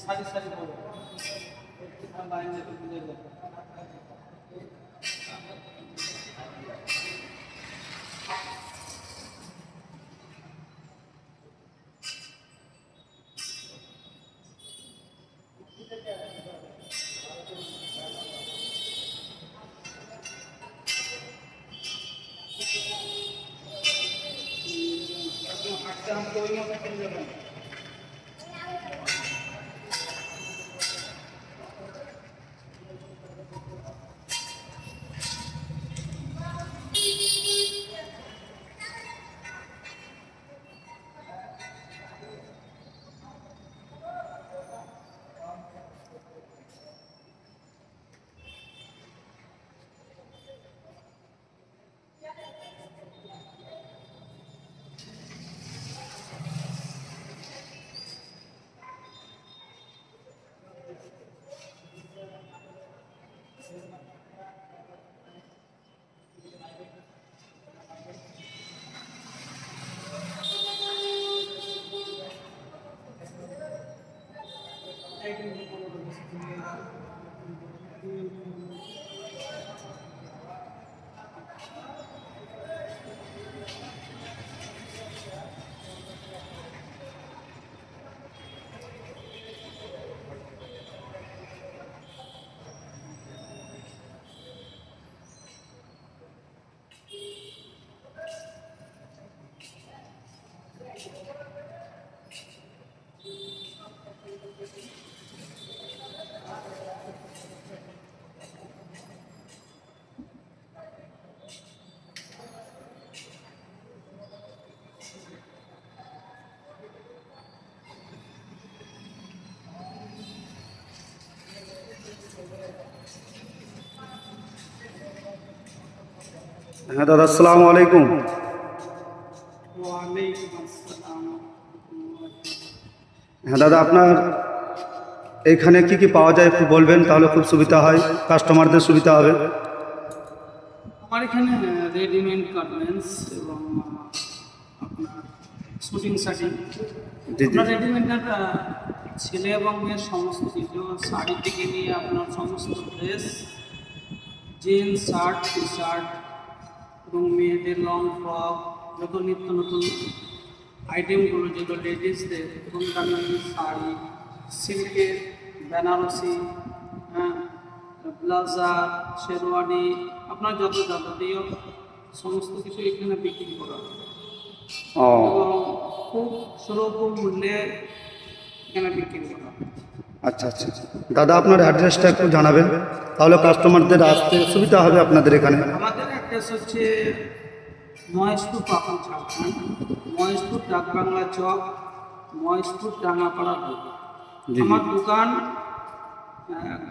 সারি সারি বলো লাইনে তো বুঝে যাবে হাঁটতে হাঁটতে ওই মতো চলে যাবেন হ্যাঁ দাদা, আসসালামু আলাইকুম। হ্যাঁ দাদা, আপনার এইখানে কি কি পাওয়া যায় একটু বলবেন, তাহলে খুব সুবিধা হয়, কাস্টমারদের সুবিধা হবে। আমার এখানে রেডিমেড গার্মেন্টস এবং আপনার শুটিং শার্টিং, আপনার রেডিমেডের ছেলে এবং মেয়ের সমস্ত কিছু, শাড়ি থেকে নিয়ে আপনার সমস্ত dress, jeans, shirt, T shirt এবং মেয়েদের লং ফ্রক, যত নিত্য নতুন আইটেমগুলো যেগুলো লেডিসদের, এবং দামি শাড়ি, সিল্কের, বেনারসি, হ্যাঁ, ব্লাজার, শেরওয়ানি, আপনার যত যাবতীয় সমস্ত কিছু এখানে বিক্রি করা হয় এবং খুব সুলভ মূল্যে এখানে বিক্রি করা হয়। আচ্ছা আচ্ছা দাদা, আপনার অ্যাড্রেসটা একটু জানাবেন, তাহলে কাস্টমারদের আসতে সুবিধা হবে আপনাদের এখানে। আমাদের অ্যাড্রেস হচ্ছে মহেশপুর পাকুড়, ঝাড়খণ্ড, মহেশপুর ডাকবাংলা চক, মহেশপুর ডাঙ্গাপাড়া রোড। আমার দোকান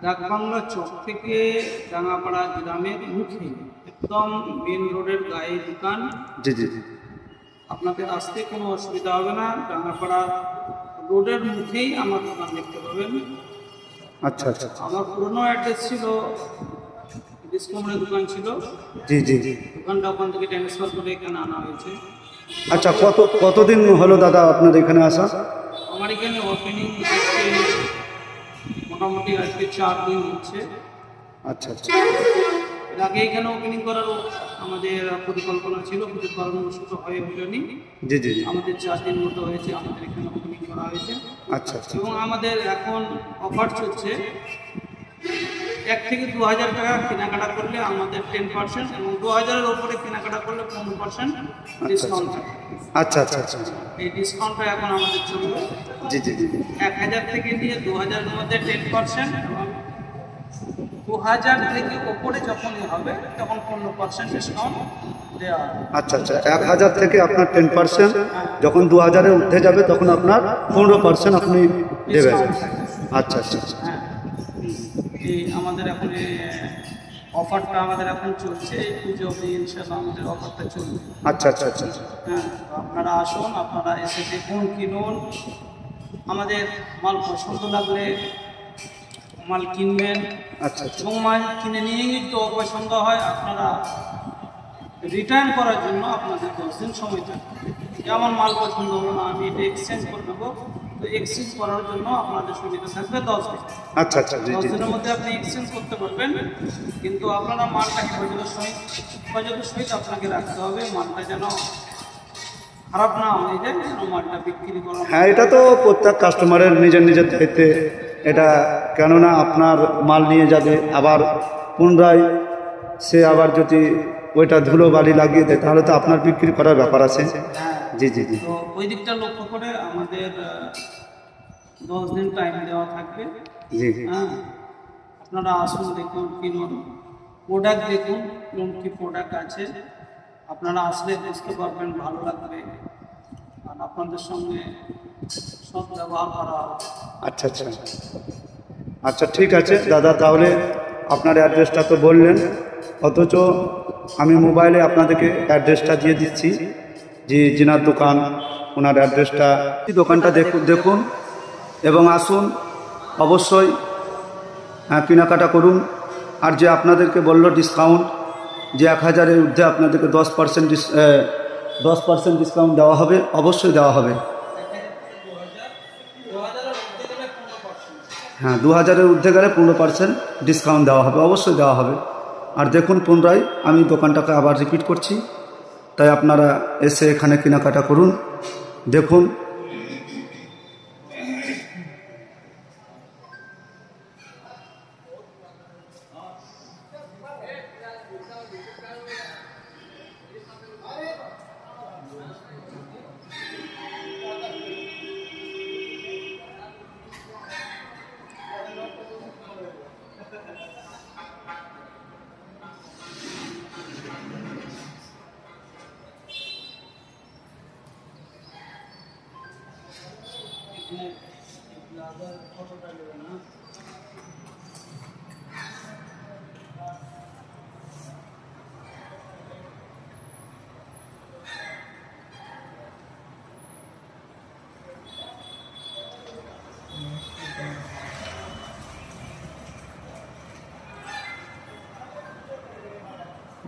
ডাকবাংলা চক থেকে ডাঙ্গাপাড়া গ্রামের মুখে, একদম মেন রোডের গায়ে দোকান। জি জি, আপনাদের আসতে কোনো অসুবিধা হবে না, ডাঙ্গাপাড়া রোডের মুখেই আমার দোকান দেখতে পাবেন। আচ্ছা আচ্ছা, আমার পুরনো অ্যাড্রেস ছিল ডিসকমনের দোকান ছিল, জি জি জি, দোকানটা ওখান থেকে ট্রান্সফার করে এখানে আনা হয়েছে। আচ্ছা, কতদিন হলো দাদা আপনার এখানে আসা? আমার এখানে ওপেনিং হচ্ছে মোটামুটি আজকে 4 দিন হচ্ছে। আচ্ছা আচ্ছা, এর আগে এখানে ওপেনিং করার আমাদের পরিকল্পনা ছিল, কিন্তু কর্মসূচ হয়ে হয়নি। জি জি, আমাদের 4 দিন মতো হয়েছে আমাদের এখানে ওপেনিং করা হয়েছে। আচ্ছা আচ্ছা, এবং আমাদের এখন অফার চলছে, 1 থেকে 2000 টাকা কেনাকাটা করলে আমাদের 10%, এবং 2000-এর ওপরে কেনাকাটা করলে 15% ডিসকাউন্ট থাকে। আচ্ছা আচ্ছা আচ্ছা, এই ডিসকাউন্টটা এখন আমাদের চলবে। জি জি জি, 1000 থেকে নিয়ে 2000-এর মধ্যে 10%, এবং 2000 থেকে ওপরে যখনই হবে তখন 15% ডিসকাউন্ট দেওয়া হবে। আচ্ছা আচ্ছা, 1000 থেকে আপনার 10%, যখন 2000-এ উঠে যাবে তখন আপনার 15% আপনি দেবেন। আচ্ছা আচ্ছা আচ্ছা, হ্যাঁ, এই আমাদের এখন অফারটা আমাদের এখন চলছে, এই পুজো অবধি ইনশাআল্লাহ আমাদের অফারটা চলবে। আচ্ছা আচ্ছা আচ্ছা আচ্ছা। হ্যাঁ, তো আপনারা আসুন, আপনারা এসে দেখুন, কিনুন, আমাদের মাল পছন্দ লাগলে মাল কিনবেন। আচ্ছা আচ্ছা। এবং মাল কিনে নিয়ে যদি অপছন্দ হয় আপনারা রিটার্ন করার জন্য আপনাদের 10 দিন সময় থাকবে। যেমন মাল পছন্দ হলো না, আমি এটা এক্সচেঞ্জ করে নেবো, তো এক্সচেঞ্জ করার জন্য আপনাদের সুবিধা থাকবে 10 দিন। আচ্ছা আচ্ছা, জি 10 জি। দিনের মধ্যে আপনি এক্সচেঞ্জ করতে পারবেন, কিন্তু আপনারা মালটা হেফাজতের সহিত আপনাকে রাখতে হবে। মালটা যেন খারাপ না হয়ে যায়, যেন মালটা বিক্রি করা। হ্যাঁ, এটা তো প্রত্যেক কাস্টমারের নিজের নিজের দায়িত্বে এটা, কেননা আপনার মাল নিয়ে যাবে, আবার পুনরায় সে আবার যদি ওইটা ধুলো বালি লাগিয়ে দেয় তাহলে তো আপনার বিক্রি করার ব্যাপার আছে। হ্যাঁ, জি জি জি। তো ওই দিকটা লক্ষ্য করে আমাদের 10 দিন টাইম দেওয়া থাকবে। জি জি। হ্যাঁ, আপনারা আসুন, দেখুন, কিনুন, প্রোডাক্ট দেখুন কোন কি প্রোডাক্ট আছে। আপনারা আসলে বুঝতে পারবেন, ভালো লাগবে, আর আপনাদের সঙ্গে সব ব্যবহার করা হবে। আচ্ছা আচ্ছা আচ্ছা, ঠিক আছে দাদা, তাহলে আপনার অ্যাড্রেসটা তো বললেন, অথচ আমি মোবাইলে আপনাদেরকে অ্যাড্রেসটা দিয়ে দিচ্ছি, যে যিনার দোকান ওনার অ্যাড্রেসটা, দোকানটা দেখুন এবং আসুন, অবশ্যই কেনাকাটা করুন। আর যে আপনাদেরকে বললো ডিসকাউন্ট, যে 1000-এর ঊর্ধ্বে আপনাদেরকে 10% ডিসকাউন্ট দেওয়া হবে, অবশ্যই দেওয়া হবে। হ্যাঁ, 2000-এর ঊর্ধ্বে গেলে 15% ডিসকাউন্ট দেওয়া হবে, অবশ্যই দেওয়া হবে। আর দেখুন, পুনরায় আমি দোকানটাকে আবার রিপিট করছি, তাই আপনারা এসে এখানে কেনাকাটা করুন, দেখুন।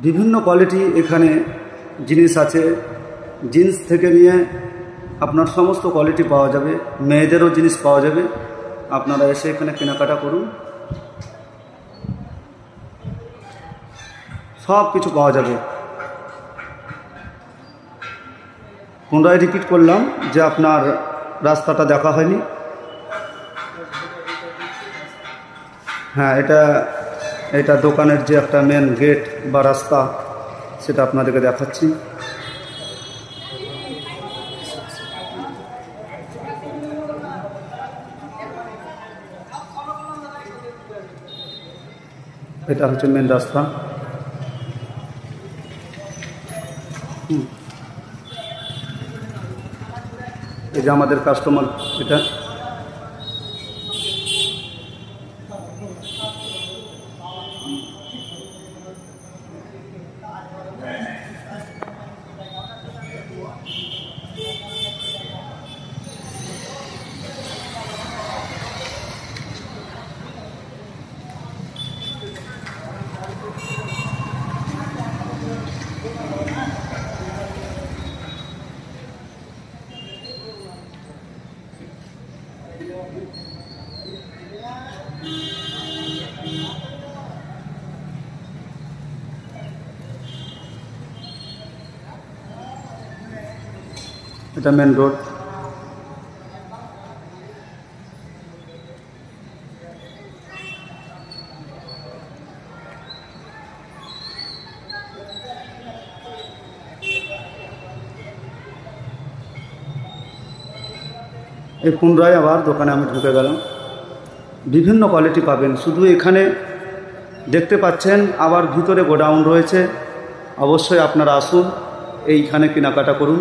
বিভিন্ন কোয়ালিটি এখানে জিনিস আছে, জিন্স থেকে নিয়ে আপনার সমস্ত কোয়ালিটি পাওয়া যাবে, মেয়েদেরও জিনিস পাওয়া যাবে। আপনারা এসে এখানে কেনাকাটা করুন, সব কিছু পাওয়া যাবে। পুনরায় রিপিট করলাম যে আপনার রাস্তাটা দেখা হয়নি। হ্যাঁ, এটা দোকানের যে একটা মেন গেট বা রাস্তা, সেটা আপনাদেরকে দেখাচ্ছি। এটা হচ্ছে মেন রাস্তা। এই যে আমাদের কাস্টমার, এটা এটা মেন রোড। এই পুনরায় আবার দোকানে আমি ঢুকে গেলাম। বিভিন্ন কোয়ালিটি পাবেন, শুধু এখানে দেখতে পাচ্ছেন, আবার ভিতরে গোডাউন রয়েছে। অবশ্যই আপনারা আসুন, এইখানে কেনাকাটা করুন।